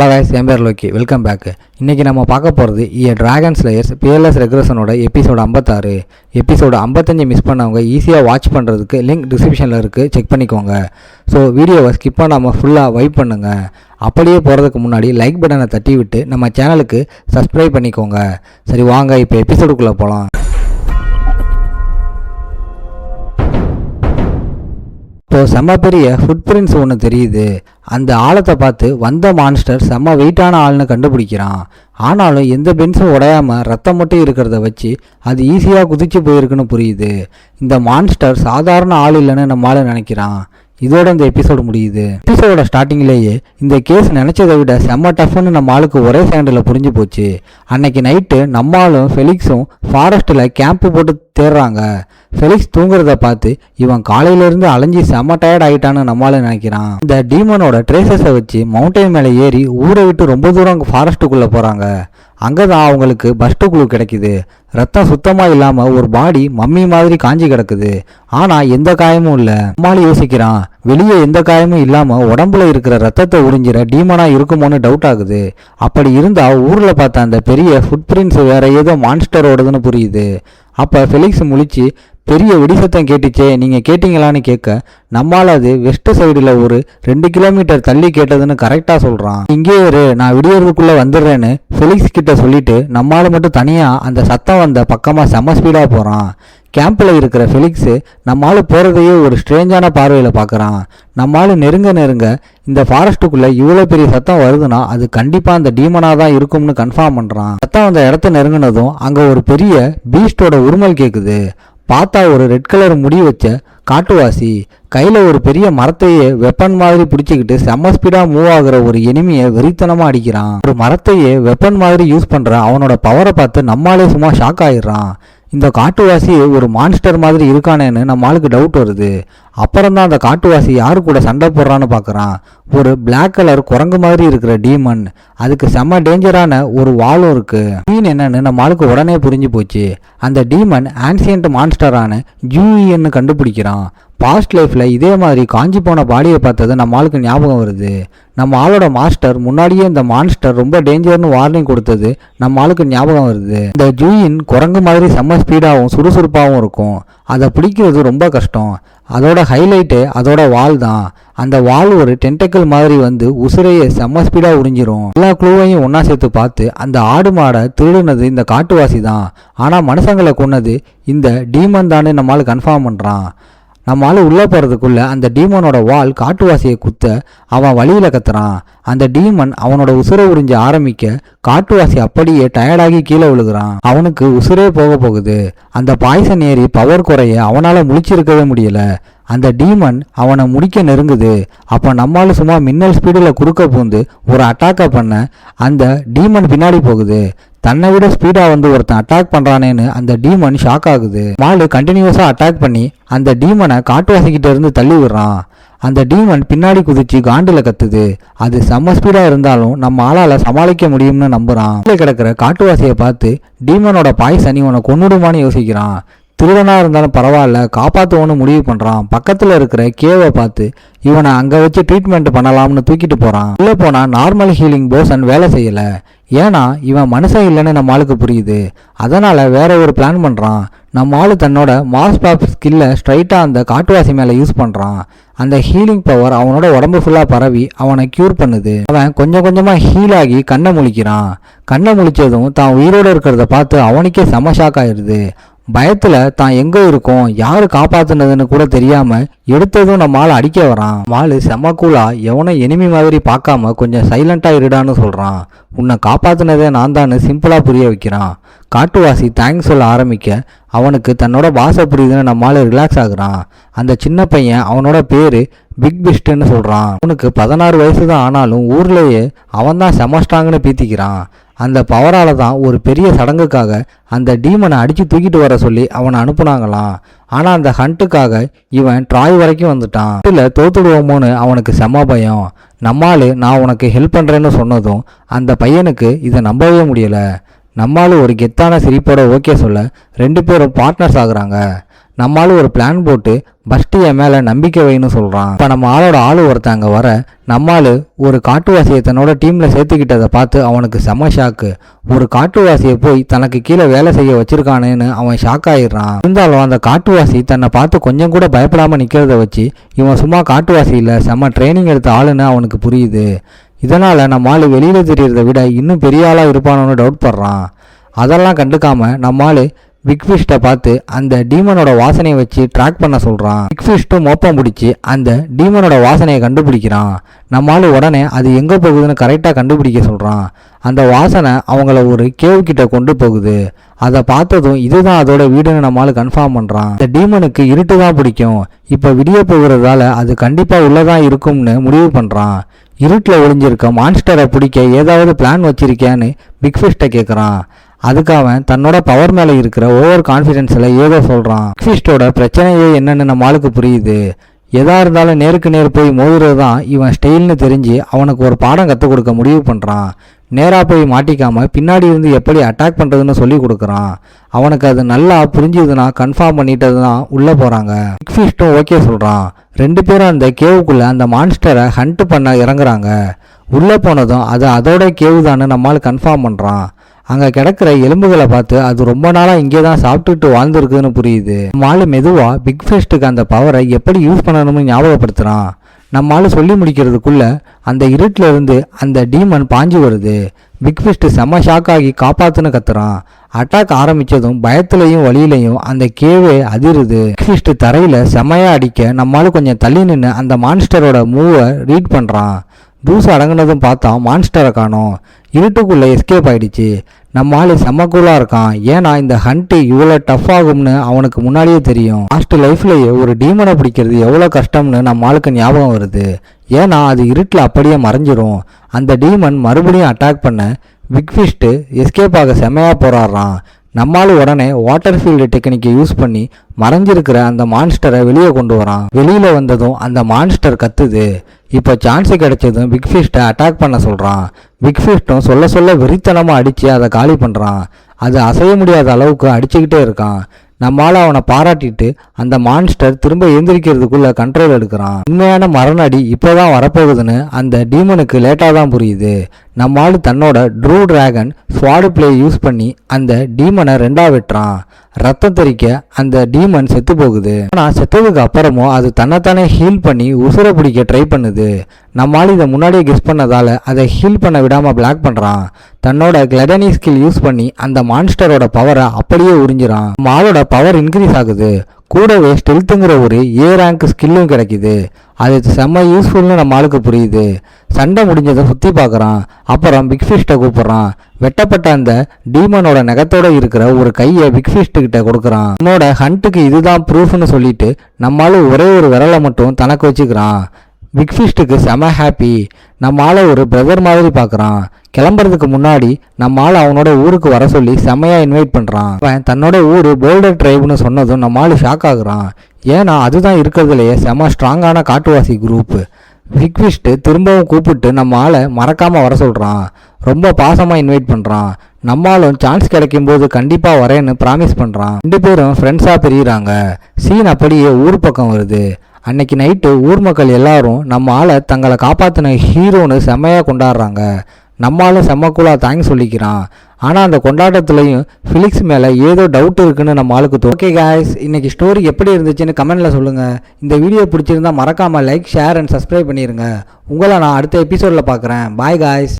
என் பேர் Loki. Welcome back. இன்றைக்கி நம்ம பார்க்க போகிறது டிராகன் ஸ்லேயர்ஸ் பிஎல்எஸ் ரெக்ரெஷனோட எபிசோடு 56. எபிசோடு 55 மிஸ் பண்ணவங்க ஈஸியாக வாட்ச் பண்ணுறதுக்கு லிங்க் டிஸ்கிரிப்ஷனில் இருக்குது, செக் பண்ணிக்கோங்க. ஸோ வீடியோவை ஸ்கிப் பண்ணாமல் ஃபுல்லாக வைப் பண்ணுங்கள். அப்படியே போகிறதுக்கு முன்னாடி லைக் பட்டனை தட்டி விட்டு நம்ம சேனலுக்கு சப்ஸ்கிரைப் பண்ணிக்கோங்க. சரி வாங்க இப்போ எபிசோடுக்குள்ளே போகலாம். இப்போ செம்ம பெரிய ஃபுட் பிரிண்ட்ஸ் ஒன்று தெரியுது. அந்த ஆழத்தை பார்த்து வந்த மான்ஸ்டர் செம்ம வெயிட்டான ஆள்னு கண்டுபிடிக்கிறான். ஆனாலும் எந்த பென்ஸும் உடையாமல் ரத்தம் மட்டும் இருக்கிறத வச்சு அது ஈஸியாக குதிச்சு போயிருக்குன்னு புரியுது. இந்த மான்ஸ்டர் சாதாரண ஆள் இல்லைன்னு நம்மளால நினைக்கிறான். இதோட இந்த எபிசோடு முடியுது. எபிசோட ஸ்டார்டிங்லேயே இந்த கேஸ் நினச்சதை விட செம்ம டஃப்னு நம்ம ஆளுக்கு ஒரே செகண்டில் புரிஞ்சு போச்சு. அன்னைக்கு நைட்டு நம்மளும் ஃபெலிக்ஸும் ஃபாரஸ்ட்டில் கேம்ப்பு போட்டு தேடுறாங்க. ஃபெலிக்ஸ் தூங்குறத பார்த்து இவன் காலையிலேருந்து அலைஞ்சி செம்ம டயர்ட் ஆகிட்டான்னு நம்மளால நினைக்கிறான். இந்த டீமனோட ட்ரேசஸை வச்சு மவுண்டைன் மேலே ஏறி ஊரை விட்டு ரொம்ப தூரம் ஃபாரஸ்ட்டுக்குள்ளே போகிறாங்க. அங்கே தான் அவங்களுக்கு பஸ்ட்டு குழு கிடைக்குது. ரத்தம் சுத்தமாக இல்லாமல் ஒரு பாடி மம்மி மாதிரி காஞ்சி கிடக்குது. ஆனால் எந்த காயமும் இல்லை. நம்மளால யோசிக்கிறான், வெளியே எந்த காயமும் இல்லாமல் உடம்புல இருக்கிற ரத்தத்தை உறிஞ்சிற டீமனாக இருக்குமோன்னு டவுட் ஆகுது. அப்படி இருந்தால் ஊரில் பார்த்த அந்த பெரிய ஃபுட் பிரிண்ட்ஸ் வேற ஏதோ மான்ஸ்டரோடதுன்னு புரியுது. அப்போ ஃபெலிக்ஸ் முழிச்சு, பெரிய வெடிசத்தம் கேட்டுச்சே, நீங்கள் கேட்டிங்களான்னு கேட்க, நம்மளால் அது வெஸ்ட் சைடில் ஒரு 2 கிலோமீட்டர் தள்ளி கேட்டதுன்னு கரெக்டாக சொல்கிறான். இங்கே ஒரு நான் விடியறதுக்குள்ளே வந்துடுறேன்னு ஃபெலிக்ஸ் கிட்ட சொல்லிட்டு நம்மளால் மட்டும் தனியாக அந்த சத்தம் வந்த பக்கமாக செம்ம ஸ்பீடாக போகிறான். கேம்பில் இருக்கிற ஃபெலிக்ஸு நம்மளால் போகிறதையே ஒரு ஸ்ட்ரேஞ்சான பார்வையில் பார்க்குறான். நம்மளால் நெருங்க இந்த ஃபாரஸ்ட்டுக்குள்ளே இவ்வளோ பெரிய சத்தம் வருதுன்னா அது கண்டிப்பாக அந்த டீமனாக தான் இருக்கும்னு கன்ஃபார்ம் பண்ணுறான். சத்தம் அந்த இடத்த நெருங்கினதும் அங்கே ஒரு பெரிய பீஸ்டோட உருமல் கேட்குது. பார்த்தா ஒரு ரெட் கலர் முடி வச்ச காட்டுவாசி கையில் ஒரு பெரிய மரத்தையே வெப்பன் மாதிரி பிடிச்சிக்கிட்டு செம்ம ஸ்பீடாக மூவ் ஆகுற ஒரு எனிமியை வெறித்தனமாக அடிக்கிறான். ஒரு மரத்தையே வெப்பன் மாதிரி யூஸ் பண்ணுற அவனோட பவரை பார்த்து நம்மளாலே சும்மா ஷாக் ஆகிடுறான். இந்த காட்டுவாசி ஒரு மான்ஸ்டர் மாதிரி இருக்கானேன்னு நம்ம ஆளுக்கு டவுட் வருது. அப்புறம் தான் அந்த காட்டுவாசி யாரு கூட சண்டை போடுறான்னு பார்க்குறான். ஒரு பிளாக் கலர் குரங்கு மாதிரி இருக்கிற டீமன், அதுக்கு செம்ம டேஞ்சரான ஒரு வாலும் இருக்கு. டீன் என்னன்னு நம்ம ஆளுக்கு உடனே புரிஞ்சு போச்சு. அந்த டீமன் ஆன்சியன்ட் மான்ஸ்டரான ஜூயின்னு கண்டுபிடிக்கிறான். பாஸ்ட் லைஃப்பில் இதே மாதிரி காஞ்சி போன பாடியை பார்த்தது நம்ம ஆளுக்கு ஞாபகம் வருது. நம்ம ஆளோட மாஸ்டர் முன்னாடியே இந்த மான்ஸ்டர் ரொம்ப டேஞ்சர்னு வார்னிங் கொடுத்தது நம்ம ஆளுக்கு ஞாபகம் வருது. இந்த ஜூயின் குரங்கு மாதிரி செம்ம ஸ்பீடாகவும் சுறுசுறுப்பாகவும் இருக்கும். அதை பிடிக்கிறது ரொம்ப கஷ்டம். அதோட ஹைலைட்டு அதோட வால் தான். அந்த வால் ஒரு டென்டக்கிள் மாதிரி வந்து உசுரையை செம்ம ஸ்பீடாக உறிஞ்சிரும். எல்லா குழுவையும் ஒன்றா சேர்த்து பார்த்து அந்த ஆடு மாடை திருடுனது இந்த காட்டுவாசி தான். ஆனால் மனுஷங்களை கொன்னது இந்த டீமன் தானே நம்மளால் கன்ஃபார்ம் பண்ணுறான். நம்மளால உள்ளே போகிறதுக்குள்ள அந்த டீமனோட வால் காட்டுவாசியை குத்த அவன் வழியில் கத்துறான். அந்த டீமன் அவனோட உசுரை உறிஞ்ச ஆரம்பிக்க காட்டுவாசி அப்படியே டயர்டாகி கீழே விழுகிறான். அவனுக்கு உசுரே போகுது. அந்த பாய்சன் ஏறி பவர் குறைய அவனால் முழிச்சிருக்கவே முடியல. அந்த டீமன் அவனை முடிக்க நெருங்குது. அப்போ நம்மளால சும்மா மின்னல் ஸ்பீடில் குறுக்க பூந்து ஒரு அட்டாக்கை பண்ண அந்த டீமன் பின்னாடி போகுது. தன்னை விட ஸ்பீடாக வந்து ஒருத்தன் அட்டாக் பண்ணுறானேன்னு அந்த டீமன் ஷாக் ஆகுது. மாலு கண்டினியூஸாக அட்டாக் பண்ணி அந்த டீமனை காட்டுவாசிக்கிட்ட இருந்து தள்ளி விடுறான். அந்த டீமன் பின்னாடி குதிச்சு காண்டில் கத்துது. அது செம்ம ஸ்பீடாக இருந்தாலும் நம்ம ஆளால் சமாளிக்க முடியும்னு நம்புறான். கிடக்கிற காட்டுவாசியை பார்த்து டீமனோட பாய்சன் இவனை கொன்னுடுமான்னு யோசிக்கிறான். திருடனாக இருந்தாலும் பரவாயில்ல, காப்பாற்றுவோன்னு முடிவு பண்ணுறான். பக்கத்தில் இருக்கிற கேவை பார்த்து இவனை அங்கே வச்சு ட்ரீட்மெண்ட் பண்ணலாம்னு தூக்கிட்டு போகிறான். உள்ளே போனால் நார்மல் ஹீலிங் போஷன் வேலை செய்யலை. ஏன்னா இவன் மனுஷன் இல்லைன்னு நம்ம ஆளுக்கு புரியுது. அதனால் வேற ஒரு பிளான் பண்ணுறான். நம்ம ஆளு தன்னோட மாஸ் பாப் ஸ்கில்லை ஸ்ட்ரைட்டாக அந்த காட்டுவாசி மேலே யூஸ் பண்ணுறான். அந்த ஹீலிங் பவர் அவனோட உடம்பு ஃபுல்லாக பரவி அவனை க்யூர் பண்ணுது. அவன் கொஞ்சம் கொஞ்சமாக ஹீல் ஆகி கண்ணை முழிக்கிறான். கண்ணை முழிச்சதும் தான் உயிரோடு இருக்கிறத பார்த்து அவனுக்கே செம ஷாக் ஆயிடுது. பயத்தில் தான் எங்கே இருக்கோம், யார் காப்பாற்றுனதுன்னு கூட தெரியாமல் எடுத்ததும் நம்மளால் அடிக்க வரான். மாலு செம்ம கூலா எவனை எனிமி மாதிரி பார்க்காம கொஞ்சம் சைலண்ட்டாக இருடான்னு சொல்கிறான். உன்னை காப்பாற்றினதே நான் தான் சிம்பிளாக புரிய வைக்கிறான். காட்டுவாசி தேங்க்ஸ் சொல்ல ஆரம்பிக்க அவனுக்கு தன்னோட பாசை புரியுதுன்னு நம்மளால ரிலாக்ஸ் ஆகுறான். அந்த சின்ன பையன் அவனோட பேர் பிக் பிஸ்ட்னு சொல்கிறான். அவனுக்கு 16 வயசு தான். ஆனாலும் ஊர்லேயே அவன் தான் செம ஸ்ட்ராங்னு பீத்திக்கிறான். அந்த பவரால் தான் ஒரு பெரிய சடங்குக்காக அந்த டீமனை அடித்து தூக்கிட்டு வர சொல்லி அவனை அனுப்புனாங்களாம். ஆனால் அந்த ஹண்ட்டுக்காக இவன் ட்ராய் வரைக்கும் வந்துட்டான். இல்லை தோத்துடுவோமோன்னு அவனுக்கு செம்ம பயம். நம்மால் நான் உனக்கு ஹெல்ப் பண்ணுறேன்னு சொன்னதும் அந்த பையனுக்கு இதை நம்பவே முடியலை. நம்மால் ஒரு கெத்தான சிரிப்போட ஓகே சொல்ல 2 பேரும் பார்ட்னர்ஸ் ஆகுறாங்க. நம்மளால ஒரு பிளான் போட்டு பஸ்ட் என் மேலே நம்பிக்கை வைன்னு சொல்கிறான். இப்போ நம்ம ஆளோட ஒருத்தங்க வர நம்மால் ஒரு காட்டுவாசியை தன்னோட டீமில் சேர்த்துக்கிட்டதை பார்த்து அவனுக்கு செம ஷாக்கு. ஒரு காட்டுவாசியை போய் தனக்கு கீழே வேலை செய்ய வச்சிருக்கானேன்னு அவன் ஷாக் ஆயிடுறான். இருந்தாலும் அந்த காட்டுவாசி தன்னை பார்த்து கொஞ்சம் கூட பயப்படாமல் நிற்கிறத வச்சு இவன் சும்மா காட்டுவாசி இல்லை, செம ட்ரைனிங் எடுத்த ஆளுன்னு அவனுக்கு புரியுது. இதனால் நம்ம ஆள் வெளியில் தெரியறதை விட இன்னும் பெரிய ஆளாக இருப்பானோன்னு டவுட் படுறான். அதெல்லாம் கண்டுக்காம நம்ம ஆள் பிக் ஃபிஷ்ட்டை பார்த்து அந்த டீமனோட வாசனையை வச்சு ட்ராக் பண்ண சொல்கிறான். பிக் ஃபிஷ்ட்டும் மோப்பம் பிடிச்சி அந்த டீமனோட வாசனையை கண்டுபிடிக்கிறான். நம்மளால உடனே அது எங்கே போகுதுன்னு கரெக்டாக கண்டுபிடிக்க சொல்கிறான். அந்த வாசனை அவங்கள ஒரு கேவ் கிட்ட கொண்டு போகுது. அதை பார்த்ததும் இதுதான் அதோட வீடுன்னு நம்மளால கன்ஃபார்ம் பண்ணுறான். இந்த டீமனுக்கு இருட்டு தான் பிடிக்கும். இப்போ விடிய போகிறதால அது கண்டிப்பாக உள்ளதான் இருக்கும்னு முடிவு பண்ணுறான். இருட்டில் ஒளிஞ்சிருக்க மான்ஸ்டரை பிடிக்க ஏதாவது பிளான் வச்சிருக்கியான்னு பிக் ஃபிஷ்ட்டை கேட்குறான். அதுக்கு அவன் தன்னோட பவர் மேலே இருக்கிற ஓவர் கான்ஃபிடென்ஸில் ஏதோ சொல்கிறான். பிக் ஃபிஷ்ட்டோட பிரச்சனையே என்னன்னு நம்ம ஆளுக்கு புரியுது. எதா இருந்தாலும் நேருக்கு நேர் போய் மோதுறது தான் இவன் ஸ்டைல்னு தெரிஞ்சு அவனுக்கு ஒரு பாடம் கற்றுக் கொடுக்க முடிவு பண்ணுறான். நேராக போய் மாட்டிக்காமல் பின்னாடி இருந்து எப்படி அட்டாக் பண்ணுறதுன்னு சொல்லி கொடுக்குறான். அவனுக்கு அது நல்லா புரிஞ்சுதுன்னா கன்ஃபார்ம் பண்ணிட்டது தான் உள்ளே போகிறாங்க. பிக் ஃபிஷ்ட்டும் ஓகே சொல்கிறான். 2 பேரும் அந்த கேவுக்குள்ளே அந்த மான்ஸ்டரை ஹண்ட் பண்ண இறங்குறாங்க. உள்ளே போனதும் அது அதோட கேவு தான்னு நம்மளால் கன்ஃபார்ம் பண்ணுறான். அங்கே கிடக்கிற எலும்புகளை பார்த்து அது ரொம்ப நாளாக இங்கே தான் சாப்பிட்டுட்டு வாழ்ந்துருக்குதுன்னு புரியுது. நம்மளால மெதுவாக பிக் ஃபிஷ்ட்டுக்கு அந்த பவரை எப்படி யூஸ் பண்ணணும்னு ஞாபகப்படுத்துகிறான். நம்மளால சொல்லி முடிக்கிறதுக்குள்ள அந்த இருட்டில் இருந்து அந்த டீமன் பாஞ்சு வருது. பிக் ஃபிஷ்ட் செம்ம ஷாக் ஆகி காப்பாத்துன்னு கத்துறான். அட்டாக் ஆரம்பித்ததும் பயத்துலையும் வழியிலையும் அந்த கேவே அதிருது. பிக் ஃபிஷ்ட் தரையில் செம்மையா அடிக்க நம்மளால கொஞ்சம் தள்ளி நின்று அந்த மான்ஸ்டரோட மூவை ரீட் பண்ணுறான். தூசு அடங்குனதும் பார்த்தா மான்ஸ்டரை காணோம். இருட்டுக்குள்ளே எஸ்கேப் ஆயிடுச்சு. நம்ம ஆள் செம்ம கூலாக இருக்கான். ஏன்னா இந்த ஹண்ட்டு இவ்வளோ டஃப் ஆகும்னு அவனுக்கு முன்னாடியே தெரியும். லாஸ்ட் லைஃப்லேயே ஒரு டீமனை பிடிக்கிறது எவ்வளோ கஷ்டம்னு நம்ம ஆளுக்கு ஞாபகம் வருது. ஏன்னா அது இருட்டில் அப்படியே மறைஞ்சிரும். அந்த டீமன் மறுபடியும் அட்டாக் பண்ண பிக் ஃபிஷ்ட்டு எஸ்கேப் ஆக செம்மையாக போராடுறான். நம்மால் உடனே வாட்டர் ஃபீல்டு டெக்னிக்கை யூஸ் பண்ணி மறைஞ்சிருக்கிற அந்த மான்ஸ்டரை வெளியே கொண்டு வரான். வெளியில் வந்ததும் அந்த மான்ஸ்டர் கத்துது. இப்போ சான்ஸு கிடைச்சதும் பிக் ஃபிஷ்ட்டை அட்டாக் பண்ண சொல்கிறான். பிக் ஃபிஷ்ட்டும் சொல்ல வெறித்தனமாக அடித்து அதை காலி பண்ணுறான். அது அசைய முடியாத அளவுக்கு அடிச்சுக்கிட்டே இருக்கான். நம்மால் அவனை பாராட்டிட்டு அந்த மான்ஸ்டர் திரும்ப எழுந்திரிக்கிறதுக்குள்ள கண்ட்ரோல் எடுக்கிறான். உண்மையான மரணடி இப்போதான் வரப்போகுதுன்னு அந்த டீமனுக்கு லேட்டாக தான் புரியுது. நம்மால் தன்னோட true dragon sword play use பண்ணி அந்த டீமனை 2ஆ வெட்டுறான். ரத்தம் தெறிக்க அந்த டீமன் செத்து போகுது. ஆனால் செத்ததுக்கு அப்புறமும் அது தன்னைத்தானே ஹீல் பண்ணி உசுரை பிடிக்க ட்ரை பண்ணுது. நம்மால் இதை முன்னாடியே கெஸ் பண்ணதால அதை ஹீல் பண்ண விடாமல் பிளாக் பண்ணுறான். தன்னோட கிளடனி ஸ்கில் யூஸ் பண்ணி அந்த மான்ஸ்டரோட பவரை அப்படியே உறிஞ்சிறான். நம்ம ஆளோட பவர் இன்க்ரீஸ் ஆகுது. கூடவே ஸ்டெல்த்துங்கிற ஒரு ஏ ரேங்க் ஸ்கில்லும் கிடைக்குது. அது செம்ம யூஸ்ஃபுல்னு நம்ம ஆளுக்கு புரியுது. சண்டை முடிஞ்சதை சுற்றி பார்க்குறான். அப்புறம் பிக் ஃபிஷ்ட்டை கூப்பிட்றான். வெட்டப்பட்ட அந்த டீமனோட நகத்தோட இருக்கிற ஒரு கையை பிக் ஃபிஷ்ட்டுக்கிட்ட கொடுக்குறான். என்னோட ஹண்ட்டுக்கு இதுதான் ப்ரூஃப்னு சொல்லிட்டு நம்மளால ஒரே ஒரு விரலை மட்டும் தனக்கு வச்சுக்கிறான். பிக் ஃபிஷ்ட்டுக்கு செம ஹாப்பி. நம்ம ஆளை ஒரு பிரதர் மாதிரி பார்க்குறான். கிளம்புறதுக்கு முன்னாடி நம்ம ஆள் அவனோட ஊருக்கு வர சொல்லி செம்மையாக இன்வைட் பண்ணுறான். அவன் தன்னோட ஊர் போல்டர் ட்ரைப்னு சொன்னதும் நம்ம ஆள் ஷாக் ஆகுறான். ஏன்னா அதுதான் இருக்கிறதுலையே செம ஸ்ட்ராங்கான காட்டுவாசி குரூப்பு. பிக் ஃபிஷ்ட்டு திரும்பவும் கூப்பிட்டு நம்ம ஆளை மறக்காமல் வர சொல்கிறான். ரொம்ப பாசமாக இன்வைட் பண்ணுறான். நம்மளும் சான்ஸ் கிடைக்கும் போது கண்டிப்பாக வரேன்னு ப்ராமிஸ் பண்ணுறான். 2 பேரும் ஃப்ரெண்ட்ஸாக பிரிகிறாங்க. சீன் அப்படியே ஊர் பக்கம் வருது. அன்னைக்கு நைட்டு ஊர் மக்கள் எல்லாரும் நம்ம ஆளை தங்களை காப்பாற்றின ஹீரோன்னு செம்மையாக கொண்டாடுறாங்க. நம்மளும் செம்மக்கூலாக தேங்க்ஸ் சொல்லிக்கிறான். ஆனால் அந்த கொண்டாட்டத்துலையும் ஃபிலிக்ஸ் மேலே ஏதோ டவுட் இருக்குன்னு நம்ம ஆளுக்கு தோணும். ஓகே காய்ஸ், இன்னைக்கு ஸ்டோரி எப்படி இருந்துச்சுன்னு கமெண்ட்டில் சொல்லுங்கள். இந்த வீடியோ பிடிச்சிருந்தா மறக்காமல் லைக், ஷேர் அண்ட் சப்ஸ்கிரைப் பண்ணிடுங்க. உங்களை நான் அடுத்த எபிசோடில் பார்க்குறேன். Bye guys.